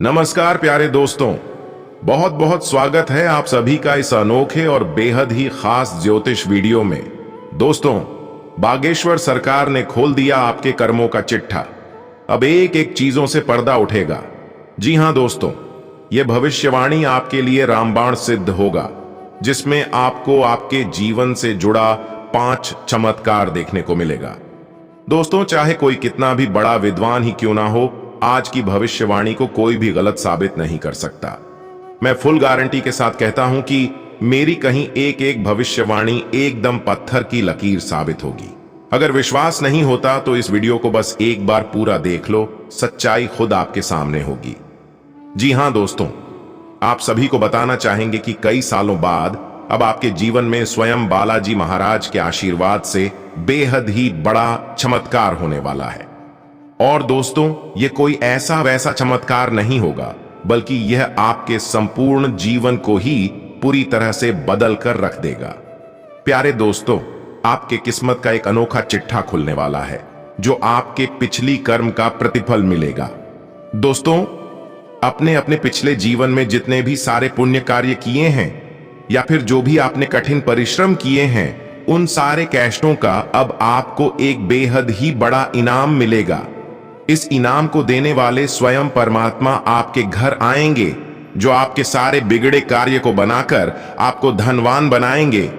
नमस्कार प्यारे दोस्तों, बहुत बहुत स्वागत है आप सभी का इस अनोखे और बेहद ही खास ज्योतिष वीडियो में। दोस्तों, बागेश्वर सरकार ने खोल दिया आपके कर्मों का चिट्ठा। अब एक एक चीजों से पर्दा उठेगा। जी हां दोस्तों, यह भविष्यवाणी आपके लिए रामबाण सिद्ध होगा, जिसमें आपको आपके जीवन से जुड़ा 5 चमत्कार देखने को मिलेगा। दोस्तों, चाहे कोई कितना भी बड़ा विद्वान ही क्यों ना हो, आज की भविष्यवाणी को कोई भी गलत साबित नहीं कर सकता। मैं फुल गारंटी के साथ कहता हूं कि मेरी कहीं एक एक भविष्यवाणी एकदम पत्थर की लकीर साबित होगी। अगर विश्वास नहीं होता तो इस वीडियो को बस एक बार पूरा देख लो, सच्चाई खुद आपके सामने होगी। जी हां दोस्तों, आप सभी को बताना चाहेंगे कि कई सालों बाद अब आपके जीवन में स्वयं बालाजी महाराज के आशीर्वाद से बेहद ही बड़ा चमत्कार होने वाला है। और दोस्तों, ये कोई ऐसा वैसा चमत्कार नहीं होगा, बल्कि यह आपके संपूर्ण जीवन को ही पूरी तरह से बदल कर रख देगा। प्यारे दोस्तों, आपके किस्मत का एक अनोखा चिट्ठा खुलने वाला है, जो आपके पिछली कर्म का प्रतिफल मिलेगा। दोस्तों, अपने अपने पिछले जीवन में जितने भी सारे पुण्य कार्य किए हैं या फिर जो भी आपने कठिन परिश्रम किए हैं, उन सारे कष्टों का अब आपको एक बेहद ही बड़ा इनाम मिलेगा। इस इनाम को देने वाले स्वयं परमात्मा आपके घर आएंगे, जो आपके सारे बिगड़े कार्य को बनाकर आपको धनवान बनाएंगे।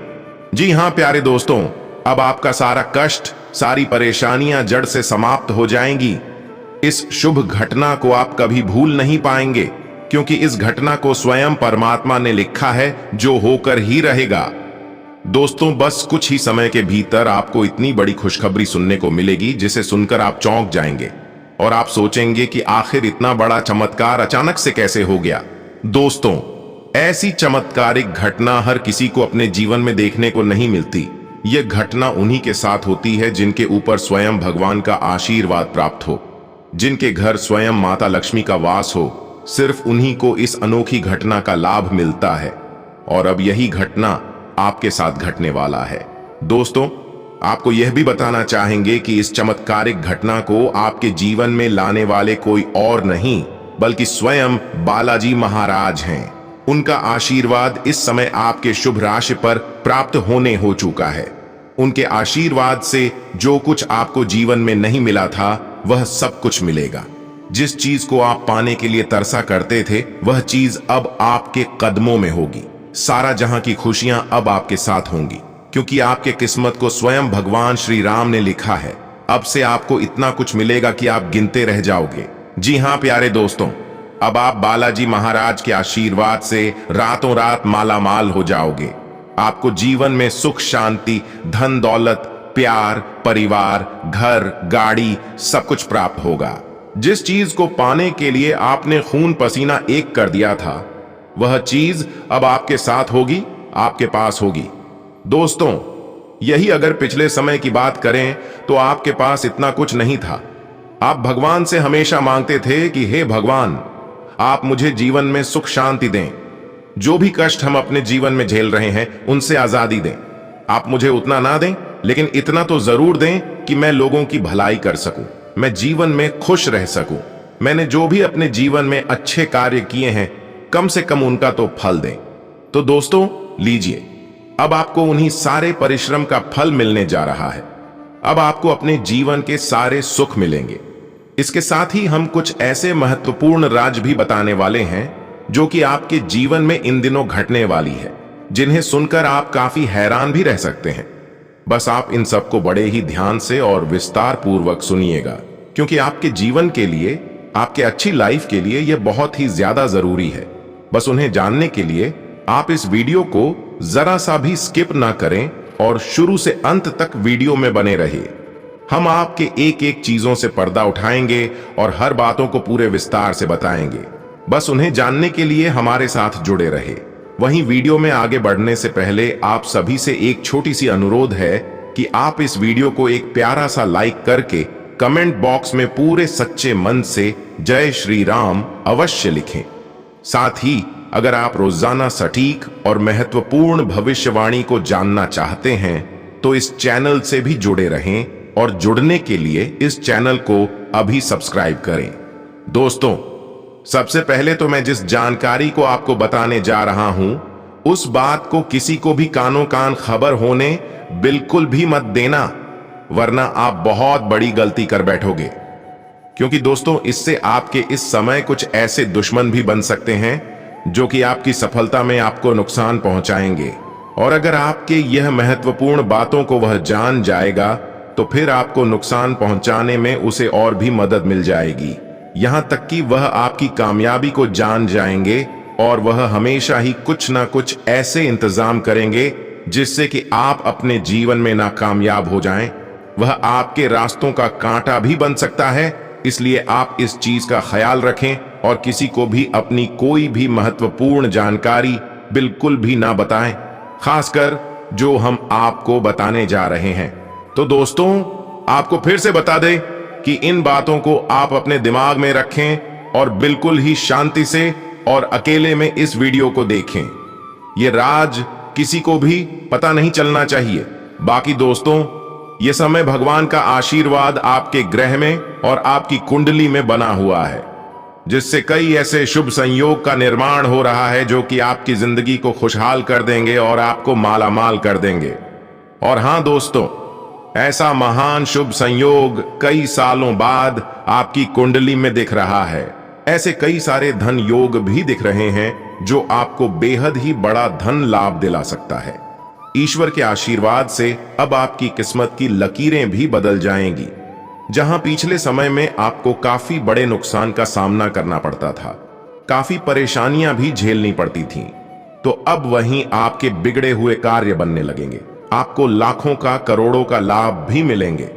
जी हां प्यारे दोस्तों, अब आपका सारा कष्ट, सारी परेशानियां जड़ से समाप्त हो जाएंगी। इस शुभ घटना को आप कभी भूल नहीं पाएंगे, क्योंकि इस घटना को स्वयं परमात्मा ने लिखा है, जो होकर ही रहेगा। दोस्तों, बस कुछ ही समय के भीतर आपको इतनी बड़ी खुशखबरी सुनने को मिलेगी, जिसे सुनकर आप चौंक जाएंगे और आप सोचेंगे कि आखिर इतना बड़ा चमत्कार अचानक से कैसे हो गया। दोस्तों, ऐसी चमत्कारिक घटना हर किसी को अपने जीवन में देखने को नहीं मिलती। यह घटना उन्हीं के साथ होती है जिनके ऊपर स्वयं भगवान का आशीर्वाद प्राप्त हो, जिनके घर स्वयं माता लक्ष्मी का वास हो। सिर्फ उन्हीं को इस अनोखी घटना का लाभ मिलता है, और अब यही घटना आपके साथ घटने वाला है। दोस्तों, आपको यह भी बताना चाहेंगे कि इस चमत्कारिक घटना को आपके जीवन में लाने वाले कोई और नहीं, बल्कि स्वयं बालाजी महाराज हैं। उनका आशीर्वाद इस समय आपके शुभ राशि पर प्राप्त होने हो चुका है। उनके आशीर्वाद से जो कुछ आपको जीवन में नहीं मिला था, वह सब कुछ मिलेगा। जिस चीज को आप पाने के लिए तरसा करते थे, वह चीज अब आपके कदमों में होगी। सारा जहां की खुशियां अब आपके साथ होंगी, क्योंकि आपके किस्मत को स्वयं भगवान श्री राम ने लिखा है। अब से आपको इतना कुछ मिलेगा कि आप गिनते रह जाओगे। जी हां प्यारे दोस्तों, अब आप बालाजी महाराज के आशीर्वाद से रातों रात मालामाल हो जाओगे। आपको जीवन में सुख, शांति, धन दौलत, प्यार, परिवार, घर, गाड़ी सब कुछ प्राप्त होगा। जिस चीज को पाने के लिए आपने खून पसीना एक कर दिया था, वह चीज अब आपके साथ होगी, आपके पास होगी। दोस्तों, यही अगर पिछले समय की बात करें तो आपके पास इतना कुछ नहीं था। आप भगवान से हमेशा मांगते थे कि हे भगवान, आप मुझे जीवन में सुख शांति दें। जो भी कष्ट हम अपने जीवन में झेल रहे हैं, उनसे आजादी दें। आप मुझे उतना ना दें, लेकिन इतना तो जरूर दें कि मैं लोगों की भलाई कर सकूं, मैं जीवन में खुश रह सकूं। मैंने जो भी अपने जीवन में अच्छे कार्य किए हैं, कम से कम उनका तो फल दें। तो दोस्तों, लीजिए, अब आपको उन्हीं सारे परिश्रम का फल मिलने जा रहा है। अब आपको अपने जीवन के सारे सुख मिलेंगे। इसके साथ ही हम कुछ ऐसे महत्वपूर्ण राज भी बताने वाले हैं, जो कि आपके जीवन में इन दिनों घटने वाली है, जिन्हें सुनकर आप काफी हैरान भी रह सकते हैं। बस आप इन सबको बड़े ही ध्यान से और विस्तार पूर्वक सुनिएगा, क्योंकि आपके जीवन के लिए, आपके अच्छी लाइफ के लिए यह बहुत ही ज्यादा जरूरी है। बस उन्हें जानने के लिए आप इस वीडियो को जरा सा भी स्किप ना करें और शुरू से अंत तक वीडियो में बने रहिए। हम आपके एक एक चीजों से पर्दा उठाएंगे और हर बातों को पूरे विस्तार से बताएंगे। बस उन्हें जानने के लिए हमारे साथ जुड़े रहे। वहीं वीडियो में आगे बढ़ने से पहले आप सभी से एक छोटी सी अनुरोध है कि आप इस वीडियो को एक प्यारा सा लाइक करके कमेंट बॉक्स में पूरे सच्चे मन से जय श्री राम अवश्य लिखें। साथ ही अगर आप रोजाना सटीक और महत्वपूर्ण भविष्यवाणी को जानना चाहते हैं, तो इस चैनल से भी जुड़े रहें, और जुड़ने के लिए इस चैनल को अभी सब्सक्राइब करें। दोस्तों, सबसे पहले तो मैं जिस जानकारी को आपको बताने जा रहा हूं, उस बात को किसी को भी कानो कान खबर होने बिल्कुल भी मत देना, वरना आप बहुत बड़ी गलती कर बैठोगे। क्योंकि दोस्तों, इससे आपके इस समय कुछ ऐसे दुश्मन भी बन सकते हैं जो कि आपकी सफलता में आपको नुकसान पहुंचाएंगे। और अगर आपके यह महत्वपूर्ण बातों को वह जान जाएगा तो फिर आपको नुकसान पहुंचाने में उसे और भी मदद मिल जाएगी। यहां तक कि वह आपकी कामयाबी को जान जाएंगे और वह हमेशा ही कुछ ना कुछ ऐसे इंतजाम करेंगे जिससे कि आप अपने जीवन में नाकामयाब हो जाएं। वह आपके रास्तों का कांटा भी बन सकता है, इसलिए आप इस चीज का ख्याल रखें और किसी को भी अपनी कोई भी महत्वपूर्ण जानकारी बिल्कुल भी ना बताएं, खासकर जो हम आपको बताने जा रहे हैं। तो दोस्तों, आपको फिर से बता दें कि इन बातों को आप अपने दिमाग में रखें और बिल्कुल ही शांति से और अकेले में इस वीडियो को देखें। यह राज किसी को भी पता नहीं चलना चाहिए। बाकी दोस्तों, यह समय भगवान का आशीर्वाद आपके ग्रह में और आपकी कुंडली में बना हुआ है, जिससे कई ऐसे शुभ संयोग का निर्माण हो रहा है जो कि आपकी जिंदगी को खुशहाल कर देंगे और आपको मालामाल कर देंगे। और हां दोस्तों, ऐसा महान शुभ संयोग कई सालों बाद आपकी कुंडली में दिख रहा है। ऐसे कई सारे धन योग भी दिख रहे हैं जो आपको बेहद ही बड़ा धन लाभ दिला सकता है। ईश्वर के आशीर्वाद से अब आपकी किस्मत की लकीरें भी बदल जाएंगी। जहां पिछले समय में आपको काफी बड़े नुकसान का सामना करना पड़ता था, काफी परेशानियां भी झेलनी पड़ती थीं, तो अब वहीं आपके बिगड़े हुए कार्य बनने लगेंगे। आपको लाखों का, करोड़ों का लाभ भी मिलेंगे।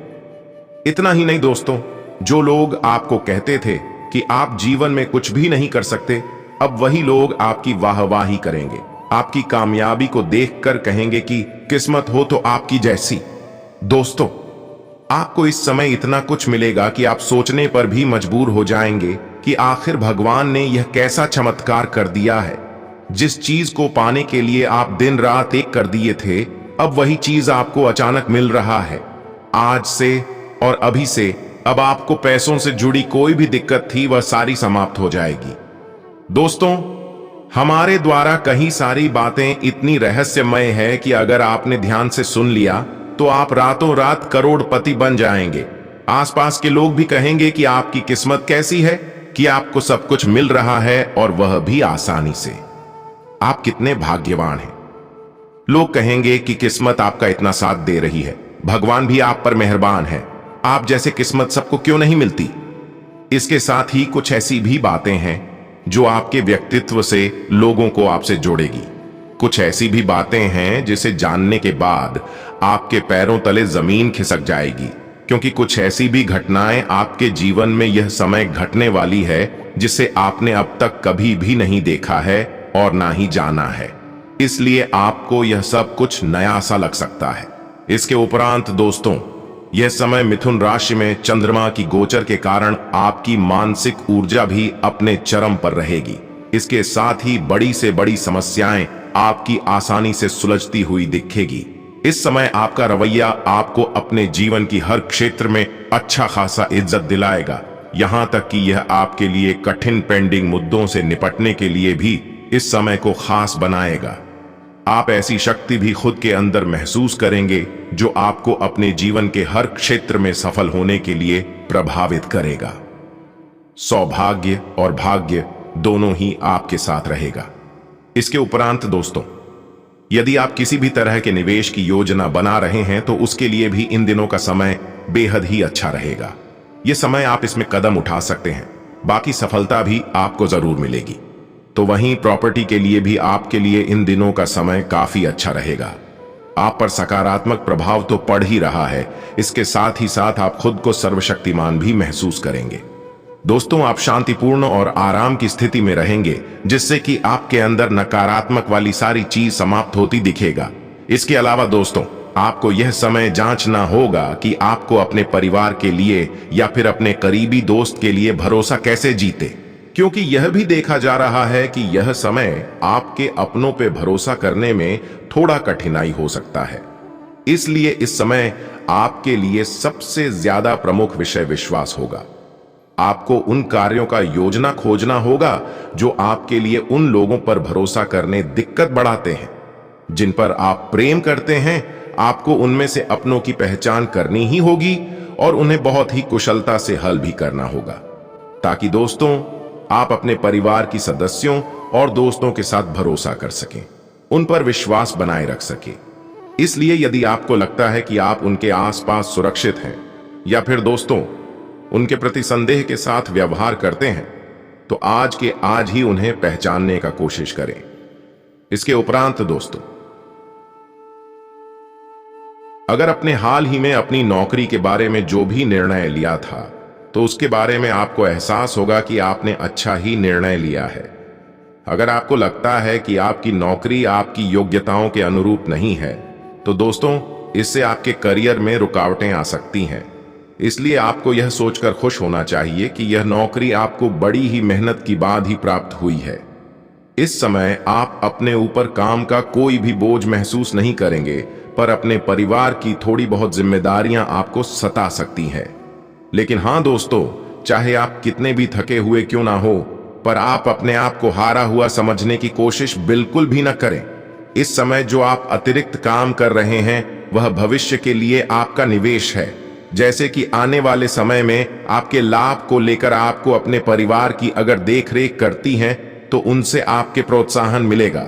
इतना ही नहीं दोस्तों, जो लोग आपको कहते थे कि आप जीवन में कुछ भी नहीं कर सकते, अब वही लोग आपकी वाहवाही करेंगे। आपकी कामयाबी को देखकर कहेंगे कि किस्मत हो तो आपकी जैसी। दोस्तों, आपको इस समय इतना कुछ मिलेगा कि आप सोचने पर भी मजबूर हो जाएंगे कि आखिर भगवान ने यह कैसा चमत्कार कर दिया है। जिस चीज को पाने के लिए आप दिन रात एक कर दिए थे, अब वही चीज आपको अचानक मिल रहा है। आज से और अभी से अब आपको पैसों से जुड़ी कोई भी दिक्कत थी, वह सारी समाप्त हो जाएगी। दोस्तों, हमारे द्वारा कई सारी बातें इतनी रहस्यमय है कि अगर आपने ध्यान से सुन लिया तो आप रातों रात करोड़पति बन जाएंगे। आसपास के लोग भी कहेंगे कि आपकी किस्मत कैसी है कि आपको सब कुछ मिल रहा है और वह भी आसानी से। आप कितने भाग्यवान हैं। लोग कहेंगे कि किस्मत आपका इतना साथ दे रही है, भगवान भी आप पर मेहरबान है, आप जैसे किस्मत सबको क्यों नहीं मिलती। इसके साथ ही कुछ ऐसी भी बातें हैं जो आपके व्यक्तित्व से लोगों को आपसे जोड़ेगी। कुछ ऐसी भी बातें हैं जिसे जानने के बाद आपके पैरों तले जमीन खिसक जाएगी, क्योंकि कुछ ऐसी भी घटनाएं आपके जीवन में यह समय घटने वाली है जिसे आपने अब तक कभी भी नहीं देखा है और ना ही जाना है। इसलिए आपको यह सब कुछ नया सा लग सकता है। इसके उपरांत दोस्तों, यह समय मिथुन राशि में चंद्रमा की गोचर के कारण आपकी मानसिक ऊर्जा भी अपने चरम पर रहेगी। इसके साथ ही बड़ी से बड़ी समस्याएं आपकी आसानी से सुलझती हुई दिखेगी। इस समय आपका रवैया आपको अपने जीवन की हर क्षेत्र में अच्छा खासा इज्जत दिलाएगा। यहां तक कि यह आपके लिए कठिन पेंडिंग मुद्दों से निपटने के लिए भी इस समय को खास बनाएगा। आप ऐसी शक्ति भी खुद के अंदर महसूस करेंगे जो आपको अपने जीवन के हर क्षेत्र में सफल होने के लिए प्रभावित करेगा। सौभाग्य और भाग्य दोनों ही आपके साथ रहेगा। इसके उपरांत दोस्तों, यदि आप किसी भी तरह के निवेश की योजना बना रहे हैं तो उसके लिए भी इन दिनों का समय बेहद ही अच्छा रहेगा। यह समय आप इसमें कदम उठा सकते हैं, बाकी सफलता भी आपको जरूर मिलेगी। तो वहीं प्रॉपर्टी के लिए भी आपके लिए इन दिनों का समय काफी अच्छा रहेगा। आप पर सकारात्मक प्रभाव तो पड़ ही रहा है, इसके साथ ही साथ आप खुद को सर्वशक्तिमान भी महसूस करेंगे। दोस्तों, आप शांतिपूर्ण और आराम की स्थिति में रहेंगे, जिससे कि आपके अंदर नकारात्मक वाली सारी चीज समाप्त होती दिखेगा। इसके अलावा दोस्तों, आपको यह समय जांचना होगा कि आपको अपने परिवार के लिए या फिर अपने करीबी दोस्त के लिए भरोसा कैसे जीते, क्योंकि यह भी देखा जा रहा है कि यह समय आपके अपनों पे भरोसा करने में थोड़ा कठिनाई हो सकता है। इसलिए इस समय आपके लिए सबसे ज्यादा प्रमुख विषय विश्वास होगा। आपको उन कार्यों का योजना खोजना होगा जो आपके लिए उन लोगों पर भरोसा करने दिक्कत बढ़ाते हैं। जिन पर आप प्रेम करते हैं, आपको उनमें से अपनों की पहचान करनी ही होगी और उन्हें बहुत ही कुशलता से हल भी करना होगा, ताकि दोस्तों आप अपने परिवार की सदस्यों और दोस्तों के साथ भरोसा कर सकें, उन पर विश्वास बनाए रख सकें। इसलिए यदि आपको लगता है कि आप उनके आसपास सुरक्षित हैं या फिर दोस्तों उनके प्रति संदेह के साथ व्यवहार करते हैं, तो आज के आज ही उन्हें पहचानने का कोशिश करें। इसके उपरांत दोस्तों, अगर अपने हाल ही में अपनी नौकरी के बारे में जो भी निर्णय लिया था, तो उसके बारे में आपको एहसास होगा कि आपने अच्छा ही निर्णय लिया है। अगर आपको लगता है कि आपकी नौकरी आपकी योग्यताओं के अनुरूप नहीं है, तो दोस्तों इससे आपके करियर में रुकावटें आ सकती हैं। इसलिए आपको यह सोचकर खुश होना चाहिए कि यह नौकरी आपको बड़ी ही मेहनत के बाद ही प्राप्त हुई है। इस समय आप अपने ऊपर काम का कोई भी बोझ महसूस नहीं करेंगे, पर अपने परिवार की थोड़ी बहुत जिम्मेदारियां आपको सता सकती हैं। लेकिन हां दोस्तों, चाहे आप कितने भी थके हुए क्यों ना हो, पर आप अपने आप को हारा हुआ समझने की कोशिश बिल्कुल भी न करें। इस समय जो आप अतिरिक्त काम कर रहे हैं, वह भविष्य के लिए आपका निवेश है। जैसे कि आने वाले समय में आपके लाभ को लेकर आपको अपने परिवार की अगर देखरेख करती हैं, तो उनसे आपके प्रोत्साहन मिलेगा।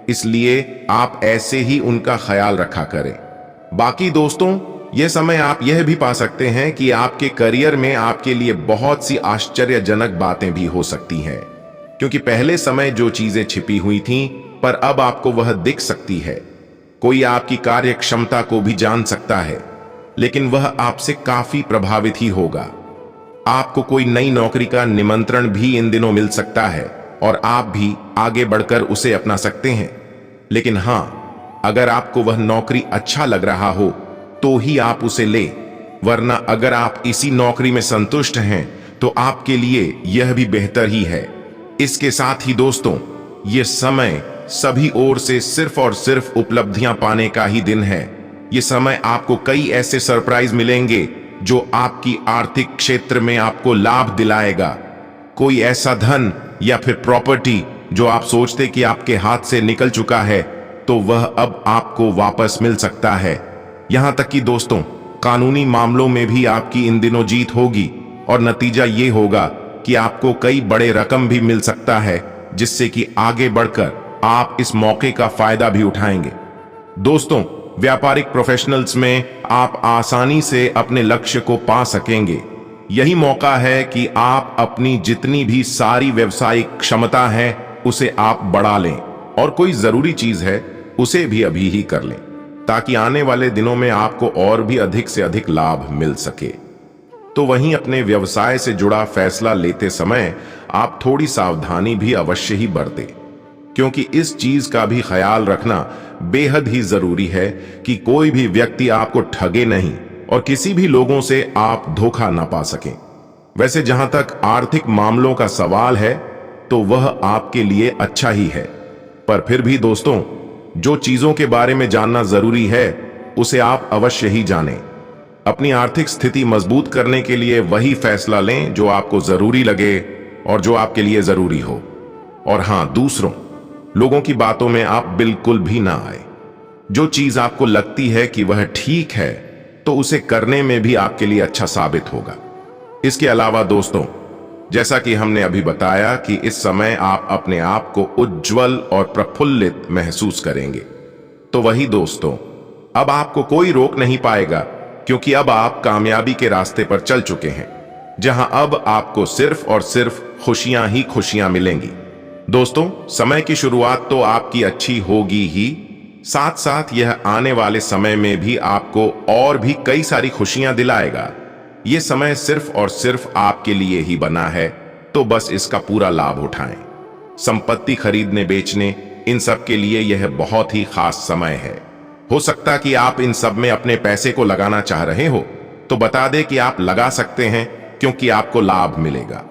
इसलिए आप ऐसे ही उनका ख्याल रखा करें। बाकी दोस्तों, यह समय आप यह भी पा सकते हैं कि आपके करियर में आपके लिए बहुत सी आश्चर्यजनक बातें भी हो सकती हैं, क्योंकि पहले समय जो चीजें छिपी हुई थीं, पर अब आपको वह दिख सकती है। कोई आपकी कार्य क्षमता को भी जान सकता है, लेकिन वह आपसे काफी प्रभावित ही होगा। आपको कोई नई नौकरी का निमंत्रण भी इन दिनों मिल सकता है और आप भी आगे बढ़कर उसे अपना सकते हैं। लेकिन हां, अगर आपको वह नौकरी अच्छा लग रहा हो तो ही आप उसे ले, वरना अगर आप इसी नौकरी में संतुष्ट हैं तो आपके लिए यह भी बेहतर ही है। इसके साथ ही दोस्तों, यह समय सभी ओर से सिर्फ और सिर्फ उपलब्धियां पाने का ही दिन है। यह समय आपको कई ऐसे सरप्राइज मिलेंगे जो आपकी आर्थिक क्षेत्र में आपको लाभ दिलाएगा। कोई ऐसा धन या फिर प्रॉपर्टी जो आप सोचते कि आपके हाथ से निकल चुका है, तो वह अब आपको वापस मिल सकता है। यहां तक कि दोस्तों, कानूनी मामलों में भी आपकी इन दिनों जीत होगी और नतीजा ये होगा कि आपको कई बड़े रकम भी मिल सकता है, जिससे कि आगे बढ़कर आप इस मौके का फायदा भी उठाएंगे। दोस्तों, व्यापारिक प्रोफेशनल्स में आप आसानी से अपने लक्ष्य को पा सकेंगे। यही मौका है कि आप अपनी जितनी भी सारी व्यावसायिक क्षमता है उसे आप बढ़ा लें, और कोई जरूरी चीज है उसे भी अभी ही कर लें, ताकि आने वाले दिनों में आपको और भी अधिक से अधिक लाभ मिल सके। तो वहीं अपने व्यवसाय से जुड़ा फैसला लेते समय आप थोड़ी सावधानी भी अवश्य ही बरतें, क्योंकि इस चीज का भी ख्याल रखना बेहद ही जरूरी है कि कोई भी व्यक्ति आपको ठगे नहीं और किसी भी लोगों से आप धोखा ना पा सकें। वैसे जहां तक आर्थिक मामलों का सवाल है, तो वह आपके लिए अच्छा ही है, पर फिर भी दोस्तों, जो चीजों के बारे में जानना जरूरी है उसे आप अवश्य ही जानें। अपनी आर्थिक स्थिति मजबूत करने के लिए वही फैसला लें जो आपको जरूरी लगे और जो आपके लिए जरूरी हो। और हां, दूसरों लोगों की बातों में आप बिल्कुल भी ना आए। जो चीज आपको लगती है कि वह ठीक है, तो उसे करने में भी आपके लिए अच्छा साबित होगा। इसके अलावा दोस्तों, जैसा कि हमने अभी बताया कि इस समय आप अपने आप को उज्जवल और प्रफुल्लित महसूस करेंगे, तो वही दोस्तों, अब आपको कोई रोक नहीं पाएगा, क्योंकि अब आप कामयाबी के रास्ते पर चल चुके हैं, जहां अब आपको सिर्फ और सिर्फ खुशियां ही खुशियां मिलेंगी। दोस्तों, समय की शुरुआत तो आपकी अच्छी होगी ही, साथ साथ यह आने वाले समय में भी आपको और भी कई सारी खुशियां दिलाएगा। यह समय सिर्फ और सिर्फ आपके लिए ही बना है, तो बस इसका पूरा लाभ उठाएं। संपत्ति खरीदने बेचने, इन सब के लिए यह बहुत ही खास समय है। हो सकता कि आप इन सब में अपने पैसे को लगाना चाह रहे हो, तो बता दें कि आप लगा सकते हैं, क्योंकि आपको लाभ मिलेगा।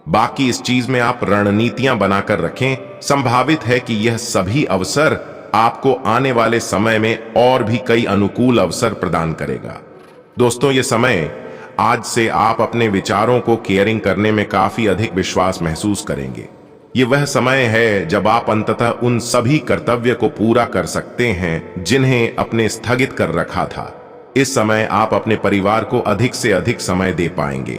बाकी इस चीज में आप रणनीतियां बनाकर रखें। संभावित है कि यह सभी अवसर आपको आने वाले समय में और भी कई अनुकूल अवसर प्रदान करेगा। दोस्तों, यह समय आज से आप अपने विचारों को केयरिंग करने में काफी अधिक विश्वास महसूस करेंगे। ये वह समय है जब आप अंततः उन सभी कर्तव्य को पूरा कर सकते हैं जिन्हें अपने स्थगित कर रखा था। इस समय आप अपने परिवार को अधिक से अधिक समय दे पाएंगे।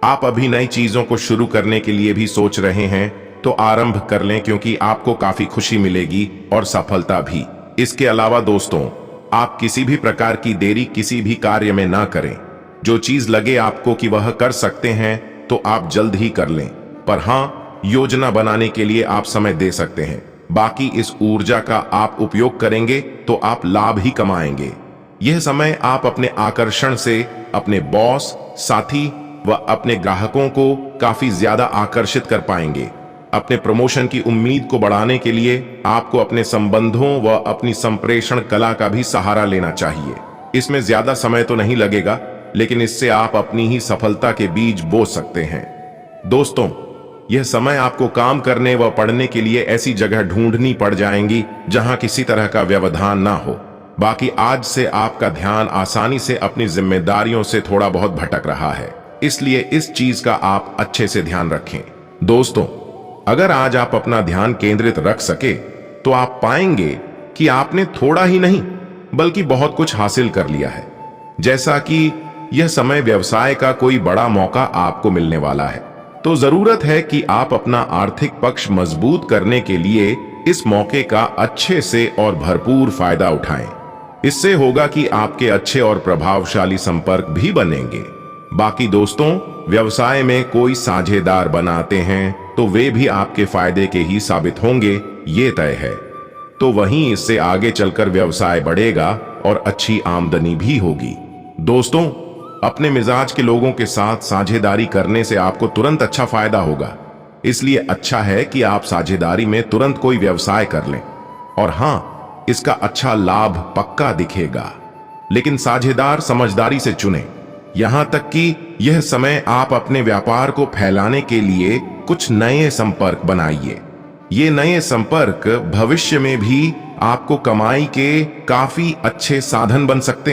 आप अभी नई चीजों को शुरू करने के लिए भी सोच रहे हैं तो आरंभ कर लें, क्योंकि आपको काफी खुशी मिलेगी और सफलता भी। इसके अलावा दोस्तों, आप किसी भी प्रकार की देरी किसी भी कार्य में ना करें। जो चीज लगे आपको कि वह कर सकते हैं तो आप जल्द ही कर लें, पर हाँ, योजना बनाने के लिए आप समय दे सकते हैं। बाकी इस ऊर्जा का आप उपयोग करेंगे तो आप लाभ ही कमाएंगे। यह समय आप अपने आकर्षण से अपने बॉस, साथी व अपने ग्राहकों को काफी ज्यादा आकर्षित कर पाएंगे। अपने प्रमोशन की उम्मीद को बढ़ाने के लिए आपको अपने संबंधों व अपनी संप्रेषण कला का भी सहारा लेना चाहिए। इसमें ज्यादा समय तो नहीं लगेगा, लेकिन इससे आप अपनी ही सफलता के बीज बो सकते हैं। दोस्तों, यह समय आपको काम करने व पढ़ने के लिए ऐसी जगह ढूंढनी पड़ जाएंगी जहां किसी तरह का व्यवधान ना हो। बाकी आज से आपका ध्यान आसानी से अपनी जिम्मेदारियों से थोड़ा बहुत भटक रहा है, इसलिए इस चीज का आप अच्छे से ध्यान रखें। दोस्तों, अगर आज आप अपना ध्यान केंद्रित रख सके तो आप पाएंगे कि आपने थोड़ा ही नहीं बल्कि बहुत कुछ हासिल कर लिया है। जैसा कि यह समय व्यवसाय का कोई बड़ा मौका आपको मिलने वाला है, तो जरूरत है कि आप अपना आर्थिक पक्ष मजबूत करने के लिए इस मौके का अच्छे से और भरपूर फायदा उठाएं। इससे होगा कि आपके अच्छे और प्रभावशाली संपर्क भी बनेंगे। बाकी दोस्तों, व्यवसाय में कोई साझेदार बनाते हैं तो वे भी आपके फायदे के ही साबित होंगे, ये तय है। तो वहीं इससे आगे चलकर व्यवसाय बढ़ेगा और अच्छी आमदनी भी होगी। दोस्तों, अपने मिजाज के लोगों के साथ साझेदारी करने से आपको तुरंत अच्छा फायदा होगा, इसलिए अच्छा है कि आप साझेदारी में तुरंत कोई व्यवसाय कर लें। और हां, इसका अच्छा लाभ पक्का दिखेगा, लेकिन साझेदार समझदारी से चुनें। यहां तक कि यह समय आप अपने व्यापार को फैलाने के लिए कुछ नए संपर्क बनाइए। ये नए संपर्क भविष्य में भी आपको कमाई के काफी अच्छे साधन बन सकते हैं।